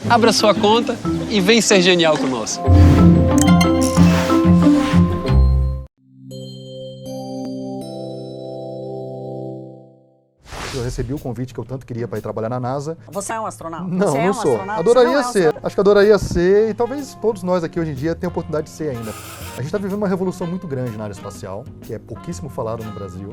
abra sua conta e vem ser genial conosco. Eu recebi o convite que eu tanto queria para ir trabalhar na NASA. Você é um astronauta? Não, Você não é um sou. astronauta? Adoraria ser. Acho que adoraria ser e talvez todos nós aqui hoje em dia tenham a oportunidade de ser ainda. A gente está vivendo uma revolução muito grande na área espacial, que é pouquíssimo falado no Brasil.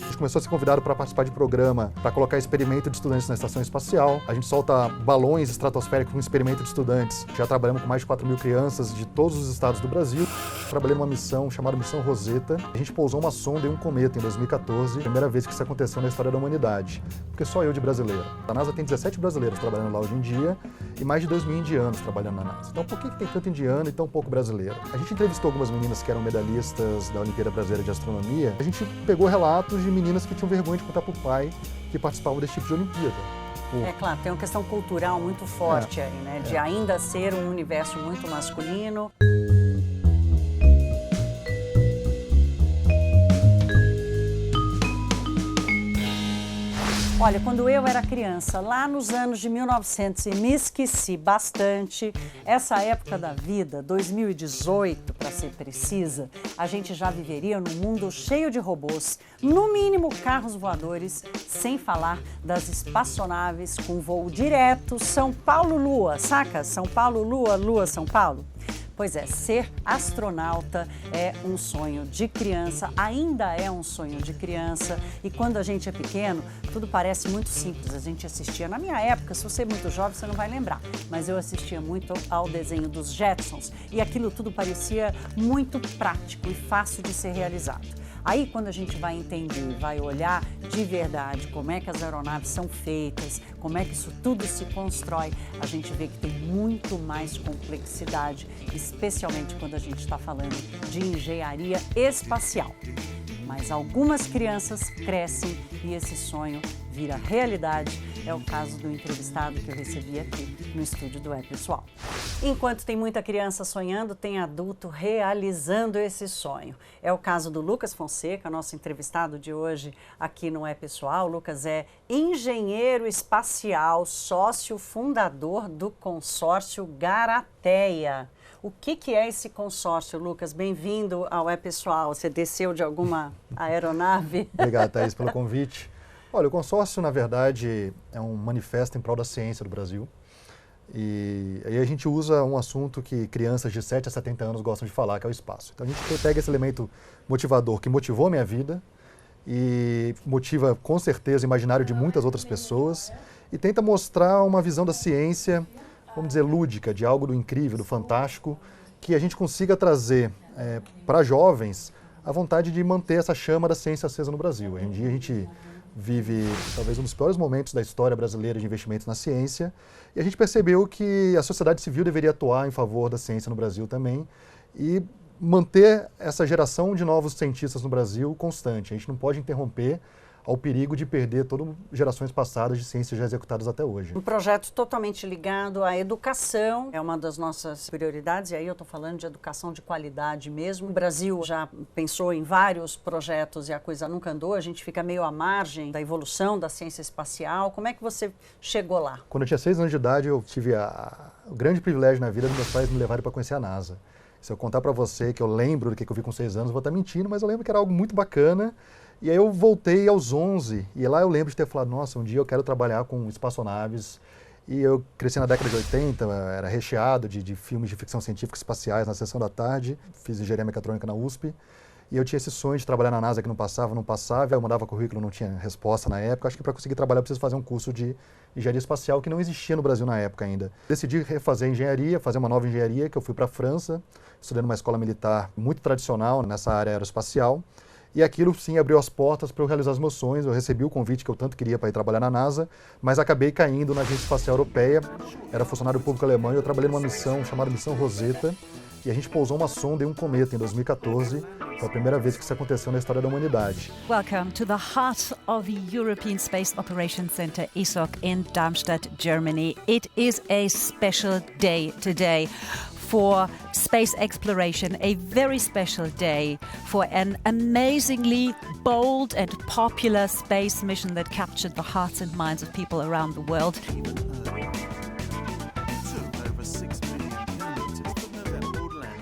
A gente começou a ser convidado para participar de programa para colocar experimento de estudantes na estação espacial. A gente solta balões estratosféricos com experimento de estudantes. Já trabalhamos com mais de 4.000 crianças de todos os estados do Brasil. Trabalhei numa missão chamada Missão Rosetta. A gente pousou uma sonda em um cometa em 2014, primeira vez que isso aconteceu na história da humanidade. Porque só eu de brasileiro. A NASA tem 17 brasileiros trabalhando lá hoje em dia e mais de 2.000 indianos trabalhando na NASA. Então por que tem tanto indiano e tão pouco brasileiro? A gente entrevistou algumas meninas que eram medalhistas da Olimpíada Brasileira de Astronomia. A gente pegou relatos de meninas que tinham vergonha de contar para o pai que participavam desse tipo de Olimpíada. É claro, tem uma questão cultural muito forte aí, né? De ainda ser um universo muito masculino. Olha, quando eu era criança, lá nos anos de 1900, e me esqueci bastante, essa época da vida, 2018, para ser precisa, a gente já viveria num mundo cheio de robôs, no mínimo carros voadores, sem falar das espaçonaves com voo direto São Paulo-Lua, saca? São Paulo-Lua, Lua-São Paulo. Pois é, ser astronauta é um sonho de criança, ainda é um sonho de criança. E quando a gente é pequeno, tudo parece muito simples. A gente assistia, na minha época, se você é muito jovem, você não vai lembrar, mas eu assistia muito ao desenho dos Jetsons e aquilo tudo parecia muito prático e fácil de ser realizado. Aí, quando a gente vai entender, vai olhar de verdade como é que as aeronaves são feitas, como é que isso tudo se constrói, a gente vê que tem muito mais complexidade, especialmente quando a gente está falando de engenharia espacial. Mas algumas crianças crescem e esse sonho vira realidade. É o caso do entrevistado que eu recebi aqui no estúdio do É Pessoal. Enquanto tem muita criança sonhando, tem adulto realizando esse sonho. É o caso do Lucas Fonseca, nosso entrevistado de hoje aqui no É Pessoal. O Lucas é engenheiro espacial, sócio fundador do consórcio Garateia. O que é esse consórcio, Lucas? Bem-vindo ao É Pessoal. Você desceu de alguma aeronave? Obrigado, Thaís, pelo convite. Olha, o consórcio, na verdade, é um manifesto em prol da ciência do Brasil. E aí a gente usa um assunto que crianças de 7 a 70 anos gostam de falar, que é o espaço. Então a gente pega esse elemento motivador que motivou a minha vida e motiva com certeza o imaginário de muitas outras pessoas e tenta mostrar uma visão da ciência, vamos dizer, lúdica, de algo do incrível, do fantástico, que a gente consiga trazer para jovens a vontade de manter essa chama da ciência acesa no Brasil. Hoje em dia a gente vive talvez um dos piores momentos da história brasileira de investimentos na ciência e a gente percebeu que a sociedade civil deveria atuar em favor da ciência no Brasil também e manter essa geração de novos cientistas no Brasil constante. A gente não pode interromper ao perigo de perder todas gerações passadas de ciências já executadas até hoje. Um projeto totalmente ligado à educação, é uma das nossas prioridades, e aí eu estou falando de educação de qualidade mesmo. O Brasil já pensou em vários projetos e a coisa nunca andou, a gente fica meio à margem da evolução da ciência espacial. Como é que você chegou lá? Quando eu tinha 6 anos de idade, eu tive o grande privilégio na vida de meus pais me levarem para conhecer a NASA. Se eu contar para você que eu lembro do que eu vi com 6 anos, eu vou estar mentindo, mas eu lembro que era algo muito bacana. E aí eu voltei aos 11, e lá eu lembro de ter falado, nossa, um dia eu quero trabalhar com espaçonaves. E eu cresci na década de 80, era recheado de filmes de ficção científica espaciais na sessão da tarde, fiz engenharia mecatrônica na USP, e eu tinha esse sonho de trabalhar na NASA que não passava, eu mandava currículo, não tinha resposta na época. Acho que para conseguir trabalhar eu preciso fazer um curso de engenharia espacial que não existia no Brasil na época ainda. Decidi refazer engenharia, fazer uma nova engenharia, que eu fui para a França, estudei numa escola militar muito tradicional nessa área aeroespacial. E aquilo, sim, abriu as portas para eu realizar os meus sonhos. Eu recebi o convite que eu tanto queria para ir trabalhar na NASA, mas acabei caindo na Agência Espacial Europeia. Era funcionário público alemão e eu trabalhei numa missão chamada Missão Rosetta. E a gente pousou uma sonda em um cometa em 2014. Foi a primeira vez que isso aconteceu na história da humanidade. Welcome to the heart of the European Space Operations Center, ESOC, in Darmstadt, Germany. It is a special day today for space exploration, a very special day for an amazingly bold and popular space mission that captured the hearts and minds of people around the world.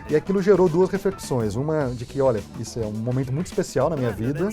E aquilo gerou duas reflexões. Uma de que, olha, isso é um momento muito especial na minha vida,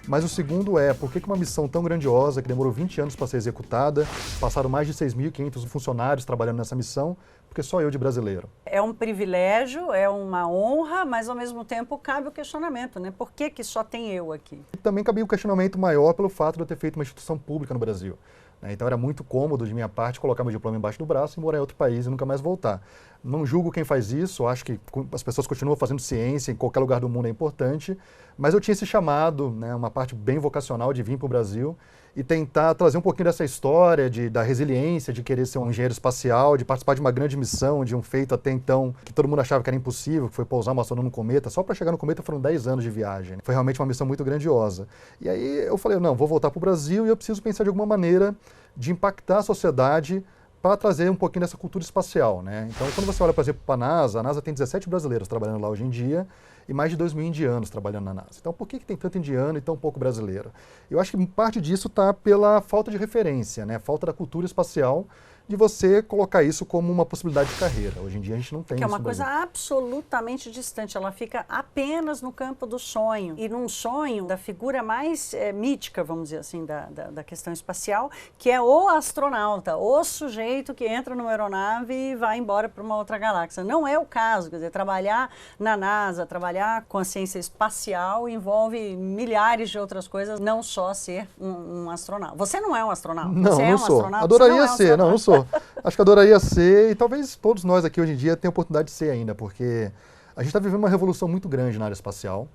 mas o segundo é, por que uma missão tão grandiosa, que demorou 20 anos para ser executada, passaram mais de 6.500 funcionários trabalhando nessa missão, porque só eu de brasileiro. É um privilégio, é uma honra, mas ao mesmo tempo cabe o questionamento, né? Por que só tem eu aqui? E também cabia um questionamento maior pelo fato de eu ter feito uma instituição pública no Brasil. Então era muito cômodo de minha parte colocar meu diploma embaixo do braço e morar em outro país e nunca mais voltar. Não julgo quem faz isso, acho que as pessoas continuam fazendo ciência, em qualquer lugar do mundo é importante, mas eu tinha esse chamado, né, uma parte bem vocacional de vir para o Brasil e tentar trazer um pouquinho dessa história da resiliência, de querer ser um engenheiro espacial, de participar de uma grande missão, de um feito até então que todo mundo achava que era impossível, que foi pousar uma sonda no cometa. Só para chegar no cometa foram 10 anos de viagem. Foi realmente uma missão muito grandiosa. E aí eu falei, não, vou voltar para o Brasil e eu preciso pensar de alguma maneira de impactar a sociedade para trazer um pouquinho dessa cultura espacial, né? Então, quando você olha, por exemplo, para a NASA tem 17 brasileiros trabalhando lá hoje em dia e mais de 2.000 indianos trabalhando na NASA. Então, por que tem tanto indiano e tão pouco brasileiro? Eu acho que parte disso está pela falta de referência, né? Falta da cultura espacial, de você colocar isso como uma possibilidade de carreira. Hoje em dia a gente não tem isso. Que é uma no coisa Brasil. absolutamente distante, ela fica apenas no campo do sonho. E num sonho da figura mais mítica, vamos dizer assim, da questão espacial, que é o astronauta, o sujeito que entra numa aeronave e vai embora para uma outra galáxia. Não é o caso, quer dizer, trabalhar na NASA, trabalhar com a ciência espacial envolve milhares de outras coisas, não só ser um astronauta. Você não é um astronauta? Não, você não é um sou. astronauta? Adoraria ser, não sou. Acho que adoraria ser, e talvez todos nós aqui hoje em dia tenham a oportunidade de ser ainda, porque a gente está vivendo uma revolução muito grande na área espacial,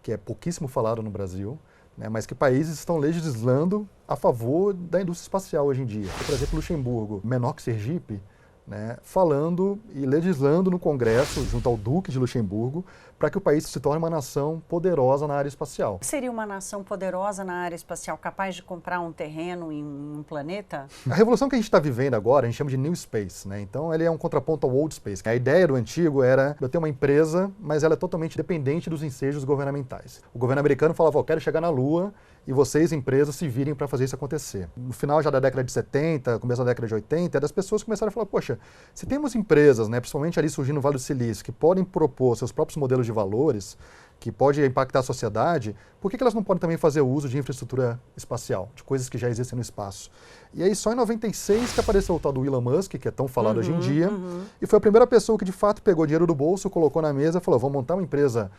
que é pouquíssimo falado no Brasil, né, mas que países estão legislando a favor da indústria espacial hoje em dia. Por exemplo, Luxemburgo, menor que Sergipe, né, falando e legislando no Congresso, junto ao Duque de Luxemburgo, para que o país se torne uma nação poderosa na área espacial. Seria uma nação poderosa na área espacial, capaz de comprar um terreno em um planeta? A revolução que a gente está vivendo agora, a gente chama de New Space, né? Então ele é um contraponto ao Old Space. A ideia do antigo era eu ter uma empresa, mas ela é totalmente dependente dos ensejos governamentais. O governo americano falava, eu quero chegar na Lua e vocês, empresas, se virem para fazer isso acontecer. No final já da década de 70, começo da década de 80, as pessoas começaram a falar, poxa, se temos empresas, né, principalmente ali surgindo no Vale do Silício, que podem propor seus próprios modelos de valores, que pode impactar a sociedade, por que elas não podem também fazer uso de infraestrutura espacial, de coisas que já existem no espaço? E aí só em 96 que apareceu o tal do Elon Musk, que é tão falado hoje em dia, e foi a primeira pessoa que de fato pegou dinheiro do bolso, colocou na mesa e falou, vamos montar uma empresa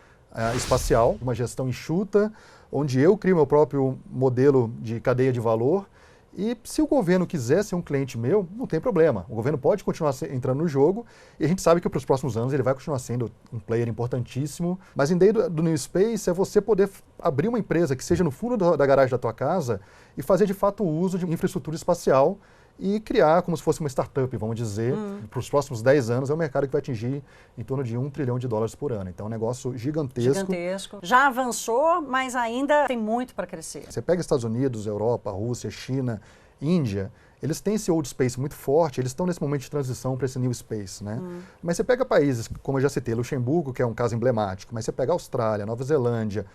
espacial, uma gestão enxuta, onde eu crio meu próprio modelo de cadeia de valor. E se o governo quiser ser um cliente meu, não tem problema. O governo pode continuar entrando no jogo e a gente sabe que para os próximos anos ele vai continuar sendo um player importantíssimo. Mas a ideia do New Space é você poder abrir uma empresa que seja no fundo da garagem da tua casa e fazer de fato uso de infraestrutura espacial e criar como se fosse uma startup, vamos dizer. Para os próximos 10 anos é um mercado que vai atingir em torno de $1 trilhão por ano. Então é um negócio gigantesco. Gigantesco. Já avançou, mas ainda tem muito para crescer. Você pega Estados Unidos, Europa, Rússia, China, Índia, eles têm esse old space muito forte, eles estão nesse momento de transição para esse new space, né? Mas você pega países, como eu já citei, Luxemburgo, que é um caso emblemático, mas você pega a Austrália, Nova Zelândia,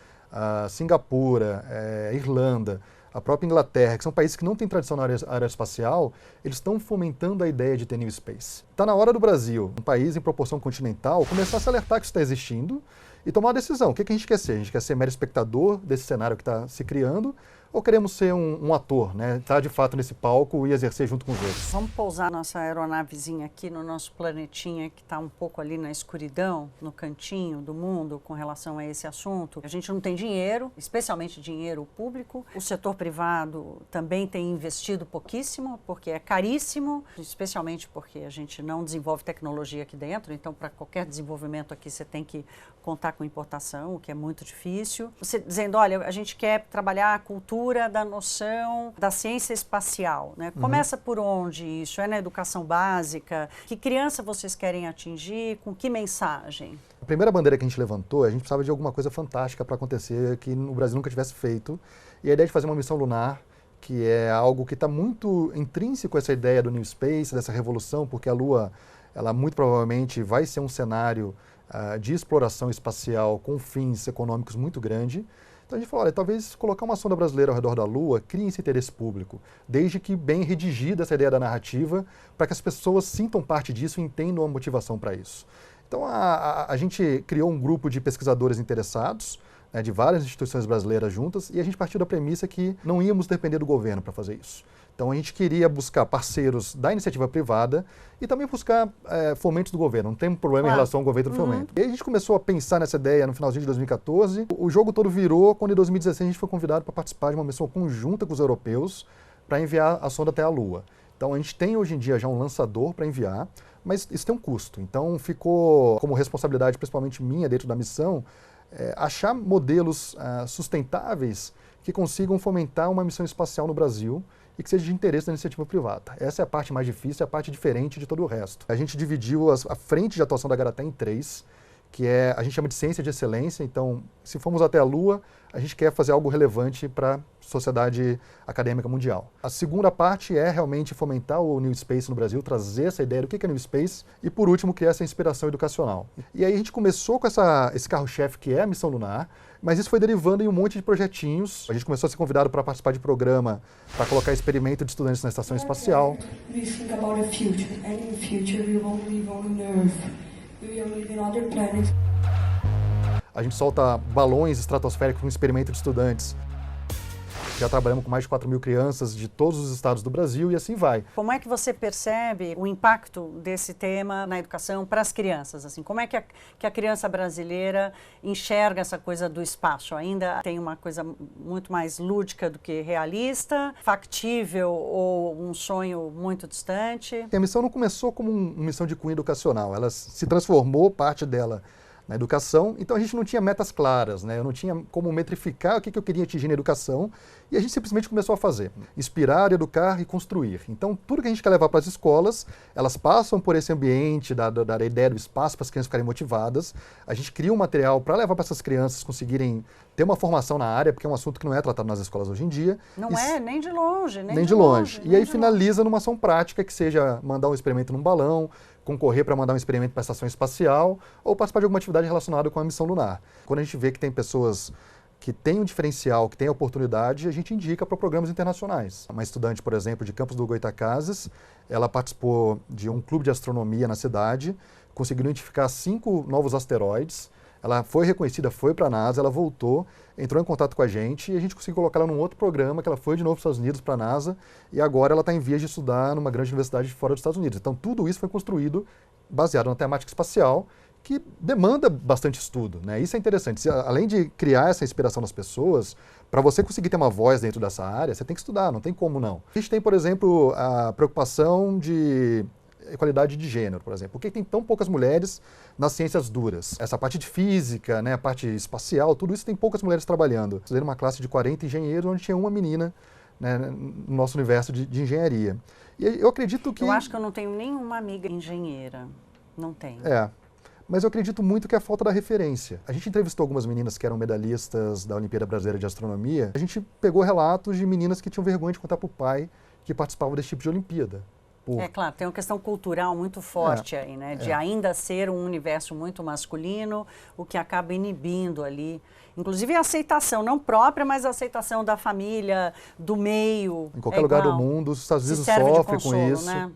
Singapura, Irlanda, a própria Inglaterra, que são países que não têm tradição na área espacial, eles estão fomentando a ideia de ter new space. Está na hora do Brasil, um país em proporção continental, começar a se alertar que isso está existindo e tomar uma decisão. O que a gente quer ser? A gente quer ser mero espectador desse cenário que está se criando ou queremos ser um ator, né? Estar de fato nesse palco e exercer junto com os outros? Vamos pousar nossa aeronavezinha aqui no nosso planetinha que está um pouco ali na escuridão, no cantinho do mundo com relação a esse assunto. A gente não tem dinheiro, especialmente dinheiro público. O setor privado também tem investido pouquíssimo, porque é caríssimo, especialmente porque a gente não desenvolve tecnologia aqui dentro, então para qualquer desenvolvimento aqui você tem que contar com importação, o que é muito difícil. Você dizendo, olha, a gente quer trabalhar a cultura da noção da ciência espacial, né? Começa por onde isso? É na educação básica? Que criança vocês querem atingir? Com que mensagem? A primeira bandeira que a gente levantou, a gente precisava de alguma coisa fantástica para acontecer que no Brasil nunca tivesse feito. E a ideia de fazer uma missão lunar, que é algo que está muito intrínseco a essa ideia do New Space, dessa revolução, porque a Lua, ela muito provavelmente vai ser um cenário de exploração espacial com fins econômicos muito grande. Então a gente falou, olha, talvez colocar uma sonda brasileira ao redor da Lua crie esse interesse público, desde que bem redigida essa ideia da narrativa, para que as pessoas sintam parte disso e entendam a motivação para isso. Então a gente criou um grupo de pesquisadores interessados, né, de várias instituições brasileiras juntas, e a gente partiu da premissa que não íamos depender do governo para fazer isso. Então a gente queria buscar parceiros da iniciativa privada e também buscar fomentos do governo. Não tem problema em relação ao governo do fomento. E aí a gente começou a pensar nessa ideia no finalzinho de 2014. O jogo todo virou quando em 2016 a gente foi convidado para participar de uma missão conjunta com os europeus para enviar a sonda até a Lua. Então a gente tem hoje em dia já um lançador para enviar, mas isso tem um custo. Então ficou como responsabilidade, principalmente minha, dentro da missão, achar modelos sustentáveis que consigam fomentar uma missão espacial no Brasil e que seja de interesse da iniciativa privada. Essa é a parte mais difícil, é a parte diferente de todo o resto. A gente dividiu a frente de atuação da Garaté em 3, que a gente chama de ciência de excelência. Então, se formos até a Lua, a gente quer fazer algo relevante para a sociedade acadêmica mundial. A segunda parte é realmente fomentar o New Space no Brasil, trazer essa ideia do que é New Space e, por último, criar essa inspiração educacional. E aí a gente começou com esse carro-chefe que é a missão lunar, mas isso foi derivando em um monte de projetinhos. A gente começou a ser convidado para participar de programa para colocar experimento de estudantes na estação espacial. A gente solta balões estratosféricos com experimento de estudantes. Já trabalhamos com mais de 4.000 crianças de todos os estados do Brasil e assim vai. Como é que você percebe o impacto desse tema na educação para as crianças? Assim, como é que a criança brasileira enxerga essa coisa do espaço? Ainda tem uma coisa muito mais lúdica do que realista, factível ou um sonho muito distante? A missão não começou como uma missão de cunho educacional, ela se transformou, parte dela, na educação, então a gente não tinha metas claras, né? Eu não tinha como metrificar o que eu queria atingir na educação e a gente simplesmente começou a fazer. Inspirar, educar e construir. Então tudo que a gente quer levar para as escolas, elas passam por esse ambiente da ideia do espaço para as crianças ficarem motivadas. A gente cria um material para levar para essas crianças conseguirem ter uma formação na área, porque é um assunto que não é tratado nas escolas hoje em dia. Não é, nem de longe. Nem de longe. E aí finaliza numa ação prática, que seja mandar um experimento num balão, concorrer para mandar um experimento para a estação espacial ou participar de alguma atividade relacionada com a missão lunar. Quando a gente vê que tem pessoas que têm um diferencial, que têm a oportunidade, a gente indica para programas internacionais. Uma estudante, por exemplo, de Campos do Goytacazes, ela participou de um clube de astronomia na cidade, conseguiu identificar 5 novos asteroides. Ela foi reconhecida, foi para a NASA, ela voltou, entrou em contato com a gente e a gente conseguiu colocar ela num outro programa, que ela foi de novo para os Estados Unidos, para a NASA, e agora ela está em vias de estudar numa grande universidade fora dos Estados Unidos. Então tudo isso foi construído baseado na temática espacial, que demanda bastante estudo, né? Isso é interessante. Além de criar essa inspiração nas pessoas, para você conseguir ter uma voz dentro dessa área, você tem que estudar, não tem como não. A gente tem, por exemplo, a preocupação de equalidade de gênero, por exemplo. Por que tem tão poucas mulheres nas ciências duras? Essa parte de física, né, a parte espacial, tudo isso tem poucas mulheres trabalhando. Fizeram uma classe de 40 engenheiros, onde tinha uma menina, né, no nosso universo de engenharia. E eu acredito que... Eu acho que eu não tenho nenhuma amiga engenheira. Não tenho. Mas eu acredito muito que é a falta da referência. A gente entrevistou algumas meninas que eram medalhistas da Olimpíada Brasileira de Astronomia. A gente pegou relatos de meninas que tinham vergonha de contar para o pai que participavam desse tipo de Olimpíada. É claro, tem uma questão cultural muito forte aí, né? De ainda ser um universo muito masculino, o que acaba inibindo ali. Inclusive a aceitação, não própria, mas a aceitação da família, do meio. Em qualquer lugar do mundo, os Estados Unidos sofrem com isso. Né?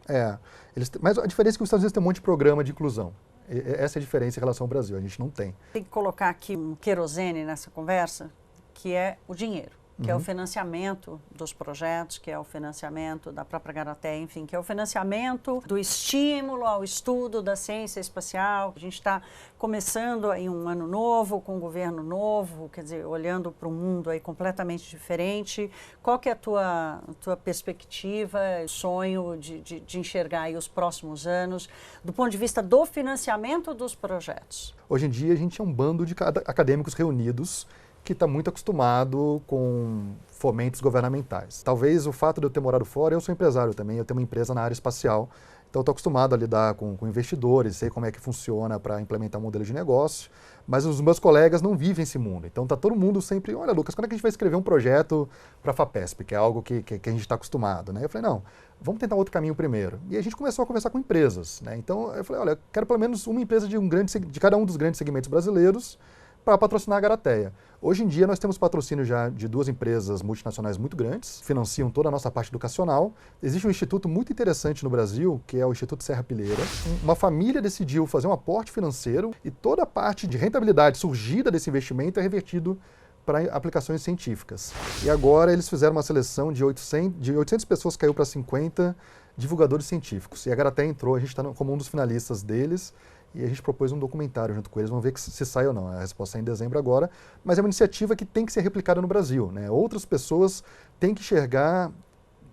Mas a diferença é que os Estados Unidos têm um monte de programa de inclusão. Essa é a diferença em relação ao Brasil, a gente não tem. Tem que colocar aqui um querosene nessa conversa, que é o dinheiro, que é o financiamento dos projetos, que é o financiamento da própria Garaté, enfim, que é o financiamento do estímulo ao estudo da ciência espacial. A gente está começando aí um ano novo, com um governo novo, quer dizer, olhando para um mundo aí completamente diferente. Qual que é a tua perspectiva, sonho de enxergar aí os próximos anos, do ponto de vista do financiamento dos projetos? Hoje em dia a gente é um bando de acadêmicos reunidos que está muito acostumado com fomentos governamentais. Talvez o fato de eu ter morado fora, eu sou empresário também, eu tenho uma empresa na área espacial, então estou acostumado a lidar com investidores, sei como é que funciona para implementar um modelo de negócio, mas os meus colegas não vivem esse mundo. Então está todo mundo sempre, olha Lucas, quando é que a gente vai escrever um projeto para a FAPESP, que é algo que a gente está acostumado, né? Eu falei, não, vamos tentar outro caminho primeiro. E a gente começou a conversar com empresas, né? Então eu falei, olha, eu quero pelo menos uma empresa de cada um dos grandes segmentos brasileiros, para patrocinar a Garateia. Hoje em dia nós temos patrocínio já de 2 empresas multinacionais muito grandes, financiam toda a nossa parte educacional. Existe um instituto muito interessante no Brasil, que é o Instituto Serra Pilheira. Uma família decidiu fazer um aporte financeiro e toda a parte de rentabilidade surgida desse investimento é revertido para aplicações científicas. E agora eles fizeram uma seleção de 800 pessoas, caiu para 50 divulgadores científicos. E a Garateia entrou, a gente está como um dos finalistas deles, e a gente propôs um documentário junto com eles, vamos ver se sai ou não. A resposta é em dezembro agora, mas é uma iniciativa que tem que ser replicada no Brasil, né? Outras pessoas têm que enxergar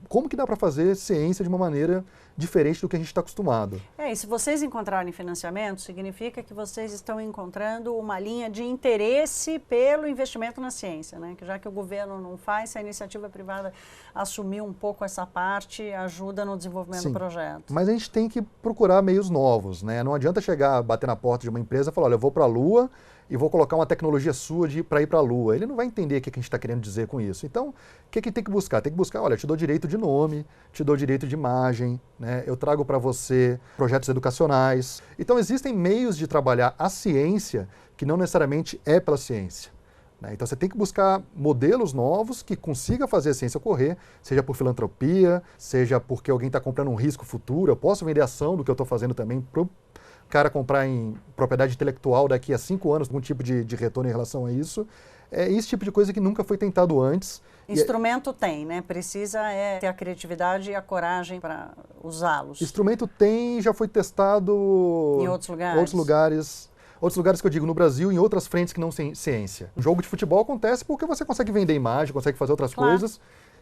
como que dá para fazer ciência de uma maneira diferente do que a gente está acostumado. E se vocês encontrarem financiamento, significa que vocês estão encontrando uma linha de interesse pelo investimento na ciência, né? Que já que o governo não faz, se a iniciativa privada assumir um pouco essa parte, ajuda no desenvolvimento do projeto. Mas a gente tem que procurar meios novos, né? Não adianta chegar, bater na porta de uma empresa e falar, olha, eu vou para a Lua e vou colocar uma tecnologia sua para ir para a Lua. Ele não vai entender o que a gente está querendo dizer com isso. Então, o que tem que buscar? Tem que buscar, olha, eu te dou direito de nome, te dou direito de imagem, né? Eu trago para você projetos educacionais. Então, existem meios de trabalhar a ciência que não necessariamente é pela ciência. Né? Então, você tem que buscar modelos novos que consiga fazer a ciência ocorrer, seja por filantropia, seja porque alguém está comprando um risco futuro. Eu posso vender ação do que eu estou fazendo também para o cara comprar em propriedade intelectual daqui a 5 anos, algum tipo de retorno em relação a isso. É esse tipo de coisa que nunca foi tentado antes. Instrumento tem, né? Precisa ter a criatividade e a coragem para usá-los. Instrumento tem, já foi testado em outros lugares. Outros lugares que eu digo no Brasil, em outras frentes que não ciência. O jogo de futebol acontece porque você consegue vender imagem, consegue fazer outras coisas.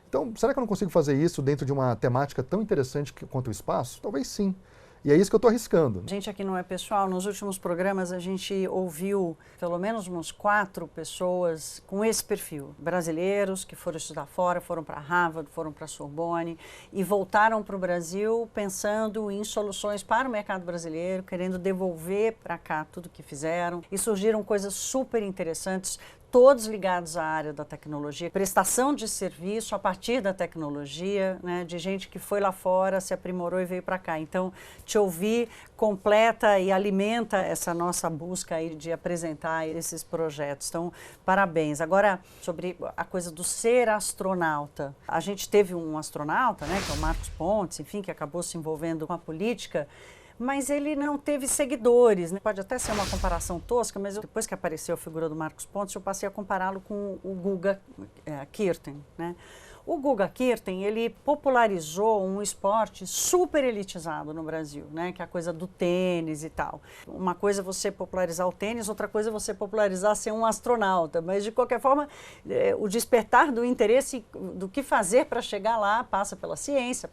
Então, será que eu não consigo fazer isso dentro de uma temática tão interessante quanto o espaço? Talvez sim. E é isso que eu estou arriscando. A gente aqui no É Pessoal, nos últimos programas, a gente ouviu pelo menos uns 4 pessoas com esse perfil. Brasileiros que foram estudar fora, foram para Harvard, foram para Sorbonne e voltaram para o Brasil pensando em soluções para o mercado brasileiro, querendo devolver para cá tudo que fizeram. E surgiram coisas super interessantes, todos ligados à área da tecnologia, prestação de serviço a partir da tecnologia, né, de gente que foi lá fora, se aprimorou e veio para cá. Então, te ouvir completa e alimenta essa nossa busca aí de apresentar esses projetos. Então, parabéns. Agora, sobre a coisa do ser astronauta. A gente teve um astronauta, né, que é o Marcos Pontes, enfim, que acabou se envolvendo com a política, mas ele não teve seguidores, né? Pode até ser uma comparação tosca, mas depois que apareceu a figura do Marcos Pontes, eu passei a compará-lo com o Guga Kirten, né? O Guga Kirten, ele popularizou um esporte super elitizado no Brasil, né? Que é a coisa do tênis e tal. Uma coisa é você popularizar o tênis, outra coisa é você popularizar ser um astronauta. Mas, de qualquer forma, o despertar do interesse do que fazer para chegar lá passa pela ciência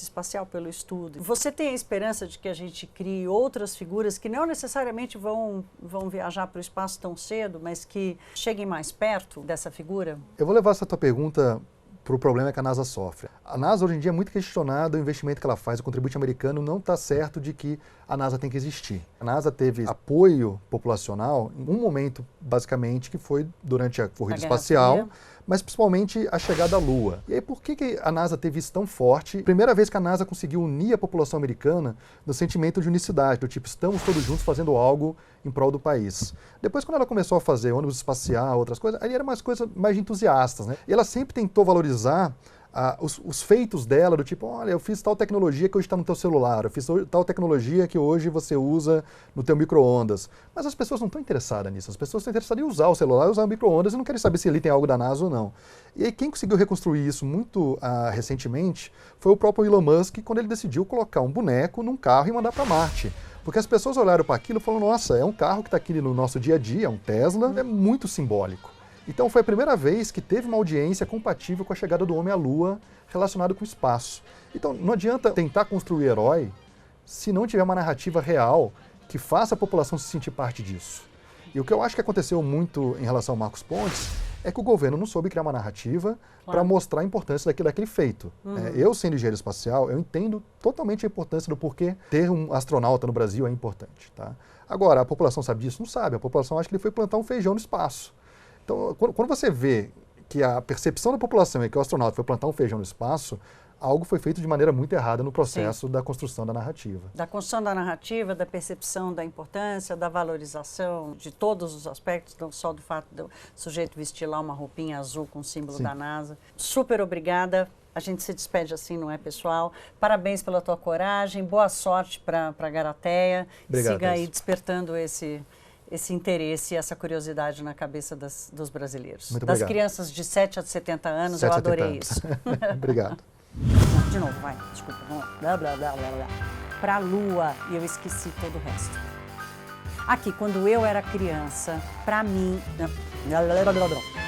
espacial, pelo estudo. Você tem a esperança de que a gente crie outras figuras que não necessariamente vão viajar para o espaço tão cedo, mas que cheguem mais perto dessa figura? Eu vou levar essa tua pergunta para o problema que a NASA sofre. A NASA hoje em dia é muito questionada, o investimento que ela faz, o contribuinte americano não está certo de que a NASA tem que existir. A NASA teve apoio populacional em um momento, basicamente, que foi durante a corrida espacial, mas principalmente a chegada à Lua. E aí, por que a NASA teve isso tão forte? Primeira vez que a NASA conseguiu unir a população americana no sentimento de unicidade, do tipo, estamos todos juntos fazendo algo em prol do país. Depois, quando ela começou a fazer ônibus espacial, outras coisas, aí era umas coisas mais de entusiastas, né? E ela sempre tentou valorizar os feitos dela, do tipo, olha, eu fiz tal tecnologia que hoje está no teu celular, eu fiz tal tecnologia que hoje você usa no teu micro-ondas. Mas as pessoas não estão interessadas nisso, as pessoas estão interessadas em usar o celular, usar o micro-ondas e não querem saber se ali tem algo da NASA ou não. E aí quem conseguiu reconstruir isso muito recentemente foi o próprio Elon Musk, quando ele decidiu colocar um boneco num carro e mandar para Marte. Porque as pessoas olharam para aquilo e falaram, nossa, é um carro que está aqui no nosso dia a dia, é um Tesla, é muito simbólico. Então foi a primeira vez que teve uma audiência compatível com a chegada do homem à Lua relacionado com o espaço. Então não adianta tentar construir herói se não tiver uma narrativa real que faça a população se sentir parte disso. E o que eu acho que aconteceu muito em relação ao Marcos Pontes é que o governo não soube criar uma narrativa para mostrar a importância daquele feito. Eu, sendo engenheiro espacial, eu entendo totalmente a importância do porquê ter um astronauta no Brasil é importante. Tá? Agora, a população sabe disso? Não sabe. A população acha que ele foi plantar um feijão no espaço. Então, quando você vê que a percepção da população é que o astronauta foi plantar um feijão no espaço, algo foi feito de maneira muito errada no processo da construção da narrativa. Da construção da narrativa, da percepção da importância, da valorização de todos os aspectos, não só do fato do sujeito vestir lá uma roupinha azul com o símbolo da NASA. Super obrigada. A gente se despede assim, não é, pessoal? Parabéns pela tua coragem, boa sorte para a Garateia. Obrigado, Siga aí Thaís. despertando esse interesse e essa curiosidade na cabeça dos brasileiros. Muito das obrigado. crianças de 7 a 70 anos, 7 eu a 70 adorei anos. isso. Obrigado. De novo, vai, desculpa. Vamos lá. Blá, blá, blá, blá, blá. Pra Lua, e eu esqueci todo o resto. Aqui, quando eu era criança, pra mim... Blá, blá, blá, blá, blá.